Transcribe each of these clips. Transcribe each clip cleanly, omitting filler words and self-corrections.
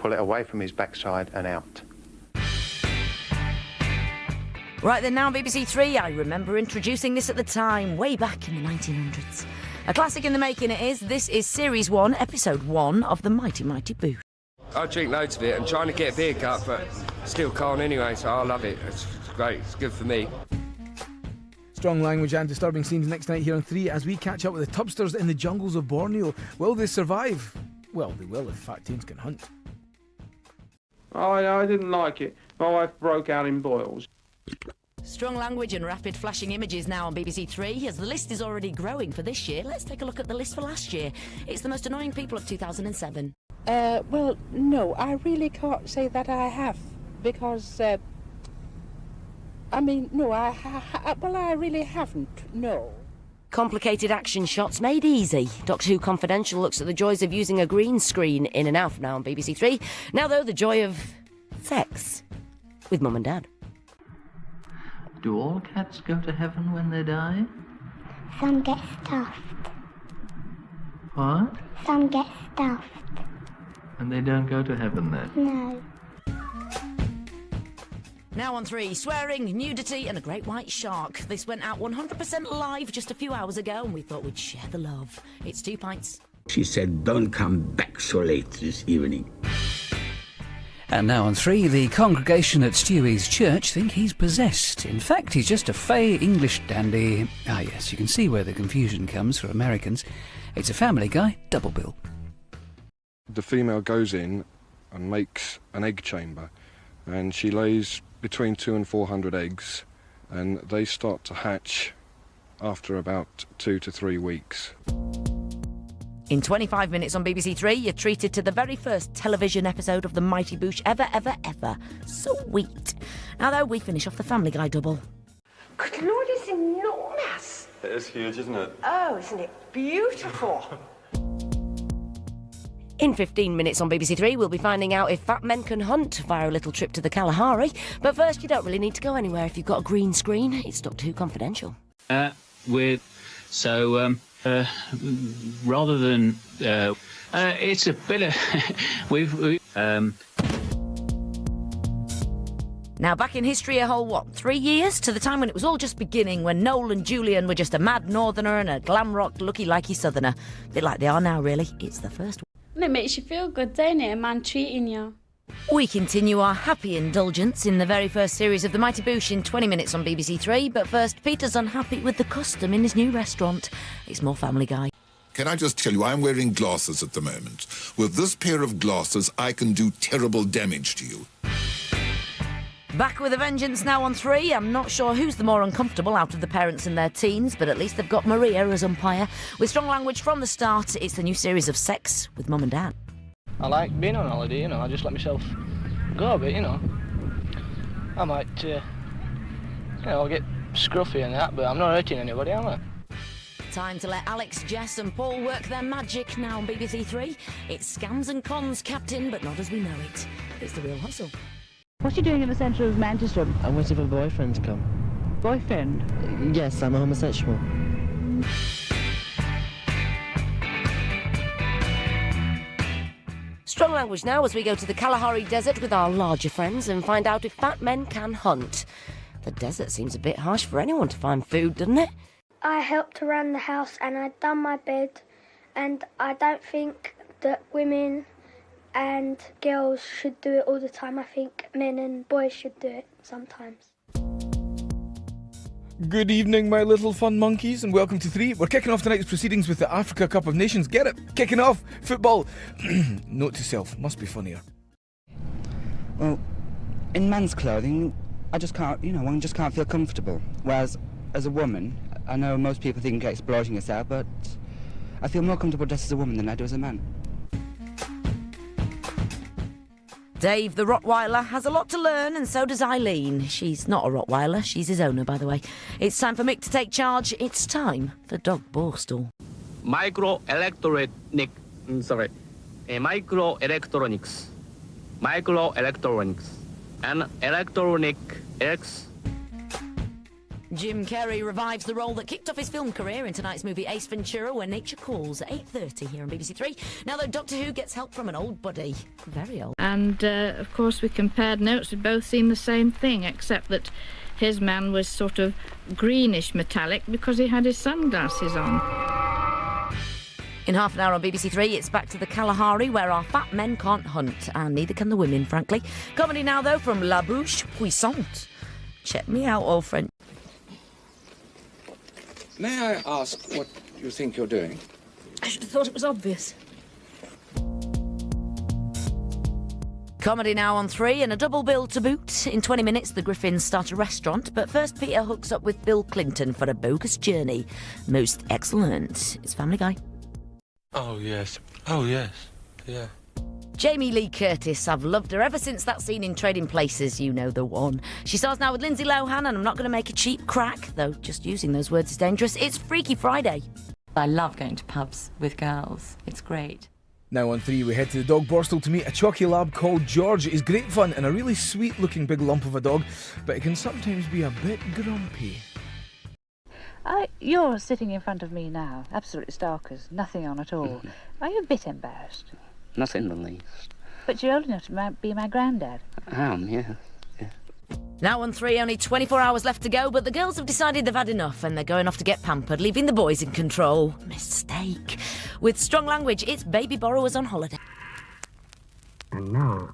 pull it away from his backside and out. Right then, now on BBC Three, I remember introducing this at the time, way back in the 1900s. A classic in the making it is. This is Series 1, Episode 1 of The Mighty Mighty Boosh. I drink loads of it. I'm trying to get a beer cup, but still can't anyway, so I love it. It's great. It's good for me. Strong language and disturbing scenes next night here on 3 as we catch up with the tubsters in the jungles of Borneo. Will they survive? Well, they will if fat teens can hunt. I didn't like it. My wife broke out in boils. Strong language and rapid flashing images now on BBC Three. As the list is already growing for this year, let's take a look at the list for last year. It's the most annoying people of 2007. Well, no, I really can't say that I have, because, I mean, no, I really haven't, no. Complicated action shots made easy. Doctor Who Confidential looks at the joys of using a green screen in and out now on BBC Three. Now, though, the joy of sex with Mum and Dad. Do all cats go to heaven when they die? Some get stuffed. What? Some get stuffed. And they don't go to heaven then? No. Now on 3, swearing, nudity and a great white shark. This went out 100% live just a few hours ago and we thought we'd share the love. It's 2 pints. She said, "Don't come back so late this evening." And now on 3, the congregation at Stewie's church think he's possessed. In fact, he's just a fey English dandy. Ah yes, you can see where the confusion comes for Americans. It's a Family Guy double bill. The female goes in and makes an egg chamber, and she lays between 200 and 400 eggs, and they start to hatch after about 2 to 3 weeks. In 25 minutes on BBC Three, you're treated to the very first television episode of The Mighty Boosh ever. Sweet. Now, though, we finish off the Family Guy double. Good Lord, it's enormous. It is huge, isn't it? Oh, isn't it beautiful? In 15 minutes on BBC Three, we'll be finding out if fat men can hunt via a little trip to the Kalahari. But first, you don't really need to go anywhere if you've got a green screen. It's Doctor Who Confidential. Rather than it's a bit of Now, back in history a whole, 3 years? To the time when it was all just beginning, when Noel and Julian were just a mad northerner and a glam rock looky-likey southerner. A bit like they are now, really. It's the first one. And it makes you feel good, doesn't it? A man treating you. We continue our happy indulgence in the very first series of The Mighty Boosh in 20 minutes on BBC Three. But first, Peter's unhappy with the custom in his new restaurant. It's more Family Guy. Can I just tell you, I'm wearing glasses at the moment. With this pair of glasses, I can do terrible damage to you. Back with a vengeance now on 3. I'm not sure who's the more uncomfortable out of the parents and their teens, but at least they've got Maria as umpire. With strong language from the start, it's the new series of Sex with Mum and Dad. I like being on holiday, you know, I just let myself go a bit, you know. I might, get scruffy and that, but I'm not hurting anybody, am I? Time to let Alex, Jess and Paul work their magic now on BBC Three. It's scams and cons, Captain, but not as we know it. It's The Real Hustle. What are you doing in the centre of Manchester? I'm waiting for a boyfriend to come. Boyfriend? Yes, I'm a homosexual. Strong language now as we go to the Kalahari Desert with our larger friends and find out if fat men can hunt. The desert seems a bit harsh for anyone to find food, doesn't it? I helped around the house and I'd done my bed, and I don't think that women and girls should do it all the time. I think men and boys should do it sometimes. Good evening, my little fun monkeys, and welcome to 3. We're kicking off tonight's proceedings with the Africa Cup of Nations. Get it? Kicking off football. Note to self, must be funnier. Well, in men's clothing, I just can't, one just can't feel comfortable. Whereas, as a woman, I know most people think you're exploiting yourself, but I feel more comfortable dressed as a woman than I do as a man. Dave, the Rottweiler, has a lot to learn, and so does Eileen. She's not a Rottweiler, she's his owner, by the way. It's time for Mick to take charge. It's time for Dog Borstal. Microelectronics. And electronic X. Jim Carrey revives the role that kicked off his film career in tonight's movie Ace Ventura, Where Nature Calls, at 8:30 here on BBC Three. Now, though, Doctor Who gets help from an old buddy. Very old. And, of course, we compared notes. We'd both seen the same thing, except that his man was sort of greenish metallic because he had his sunglasses on. In half an hour on BBC Three, it's back to the Kalahari, where our fat men can't hunt, and neither can the women, frankly. Comedy now, though, from La Bouche Puissante. Check me out, old friend. May I ask what you think you're doing? I should have thought it was obvious. Comedy now on 3 and a double bill to boot. In 20 minutes, the Griffins start a restaurant, but first Peter hooks up with Bill Clinton for a bogus journey. Most excellent. It's Family Guy. Oh, yes. Oh, yes. Yeah. Jamie Lee Curtis, I've loved her ever since that scene in Trading Places, you know the one. She stars now with Lindsay Lohan, and I'm not going to make a cheap crack, though just using those words is dangerous. It's Freaky Friday. I love going to pubs with girls. It's great. Now on 3, we head to the dog Borstal to meet a chalky lab called George. He's great fun and a really sweet-looking big lump of a dog, but it can sometimes be a bit grumpy. You're sitting in front of me now, absolute starkers, nothing on at all. Are you a bit embarrassed? Not in the least. But you're old enough to be my granddad. I am, yeah. Now on 3, only 24 hours left to go, but the girls have decided they've had enough and they're going off to get pampered, leaving the boys in control. Mistake. With strong language, it's Baby Borrowers on holiday. And now,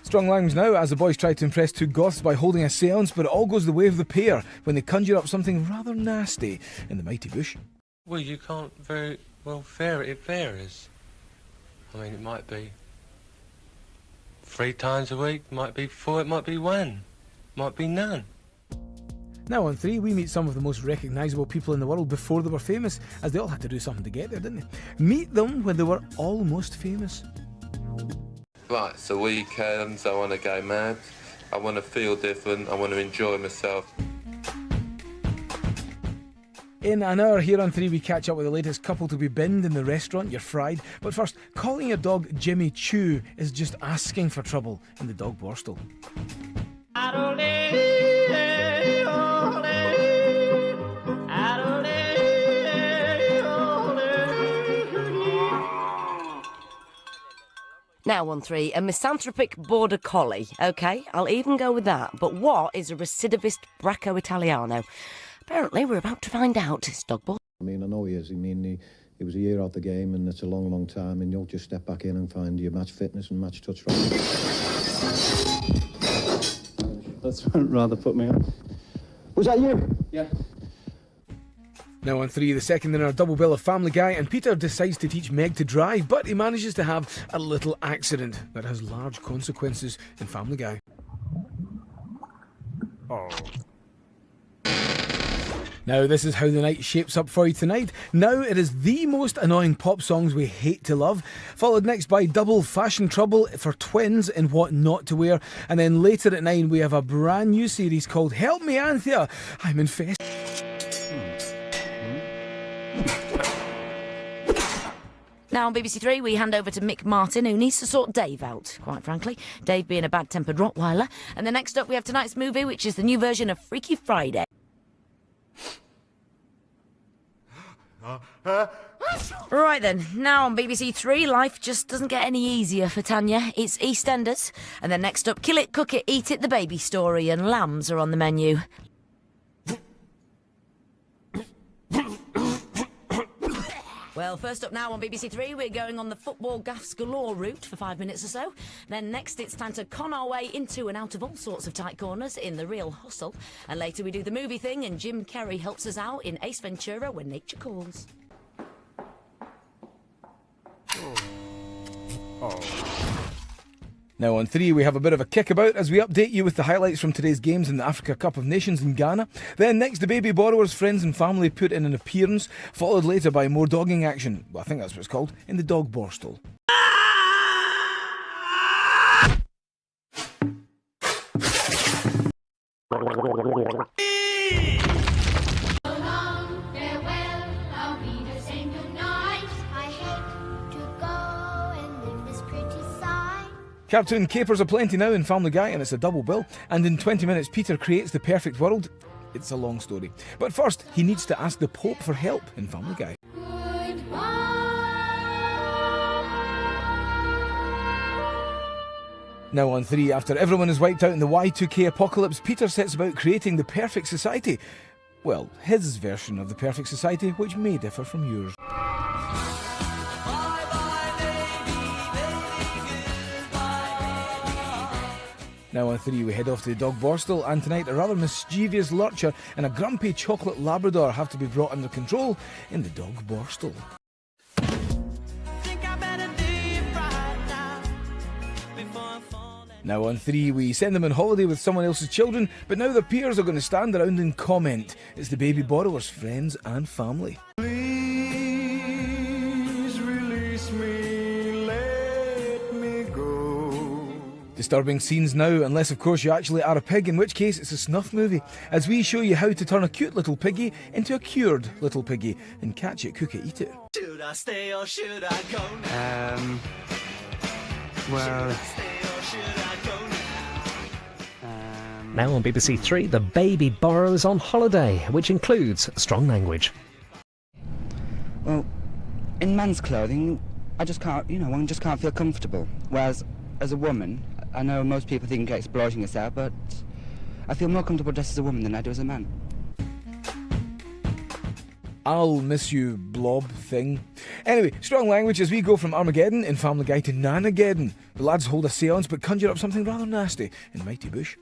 Strong language now, as the boys try to impress two goths by holding a séance, but it all goes the way of the pair when they conjure up something rather nasty in the mighty bush. Well, you can't very well vary. It varies. I mean, it might be 3 times a week, might be 4, it might be 1, might be none. Now on 3, we meet some of the most recognisable people in the world before they were famous, as they all had to do something to get there, didn't they? Meet them when they were almost famous. Right, it's the weekends, I want to go mad, I want to feel different, I want to enjoy myself. In an hour here on 3, we catch up with the latest couple to be binned in the restaurant. You're fried. But first, calling your dog Jimmy Choo is just asking for trouble in the dog Borstal. Now on 3, a misanthropic border collie. OK, I'll even go with that. But what is a recidivist Bracco Italiano? Apparently, we're about to find out. It's dog ball. I mean, I know he is. I mean, he was a year out the game, and it's a long, long time, and you'll just step back in and find your match fitness and match touch right. That's rather put me on. Was that you? Yeah. Now on 3, the second in our double bill of Family Guy, and Peter decides to teach Meg to drive, but he manages to have a little accident that has large consequences in Family Guy. Oh. Now, this is how the night shapes up for you tonight. Now, it is the most annoying pop songs we hate to love, followed next by double fashion trouble for twins in what not to wear, and then later at 9 we have a brand new series called Help Me Anthea, I'm infested. Now on BBC Three, we hand over to Mick Martin, who needs to sort Dave out, quite frankly. Dave being a bad-tempered Rottweiler. And then next up we have tonight's movie, which is the new version of Freaky Friday. Right then, now on BBC Three, life just doesn't get any easier for Tanya. It's EastEnders. And then next up, Kill It, Cook It, Eat It, the baby story, and lambs are on the menu. Well, first up now on BBC Three, we're going on the football gaffs galore route for 5 minutes or so. Then next, it's time to con our way into and out of all sorts of tight corners in The Real Hustle. And later we do the movie thing, and Jim Carrey helps us out in Ace Ventura, When Nature Calls. Now on 3, we have a bit of a kickabout as we update you with the highlights from today's games in the Africa Cup of Nations in Ghana. Then next, the baby borrowers, friends and family put in an appearance, followed later by more dogging action, well, I think that's what it's called, in the dog Borstal. Cartoon capers aplenty now in Family Guy, and it's a double bill. And in 20 minutes, Peter creates the perfect world. It's a long story. But first, he needs to ask the Pope for help in Family Guy. Now on 3, after everyone is wiped out in the Y2K apocalypse, Peter sets about creating the perfect society. Well, his version of the perfect society, which may differ from yours. Now on 3, we head off to the dog Borstal, and tonight a rather mischievous lurcher and a grumpy chocolate Labrador have to be brought under control in the dog Borstal. Now on 3, we send them on holiday with someone else's children, but now their peers are going to stand around and comment. It's the baby borrower's friends and family. Please release me, let me go. Disturbing scenes now, unless of course you actually are a pig, in which case it's a snuff movie, as we show you how to turn a cute little piggy into a cured little piggy and catch it, cook it, eat it. Should I stay or should I go now? Well... Now on BBC Three, The Baby Borrower's on Holiday, which includes strong language. Well, in man's clothing, I just can't, one just can't feel comfortable. Whereas, as a woman, I know most people think you're exploiting yourself, but I feel more comfortable dressed as a woman than I do as a man. I'll miss you, blob thing. Anyway, strong language as we go from Armageddon in Family Guy to Nanageddon. The lads hold a seance but conjure up something rather nasty in Mighty Bush.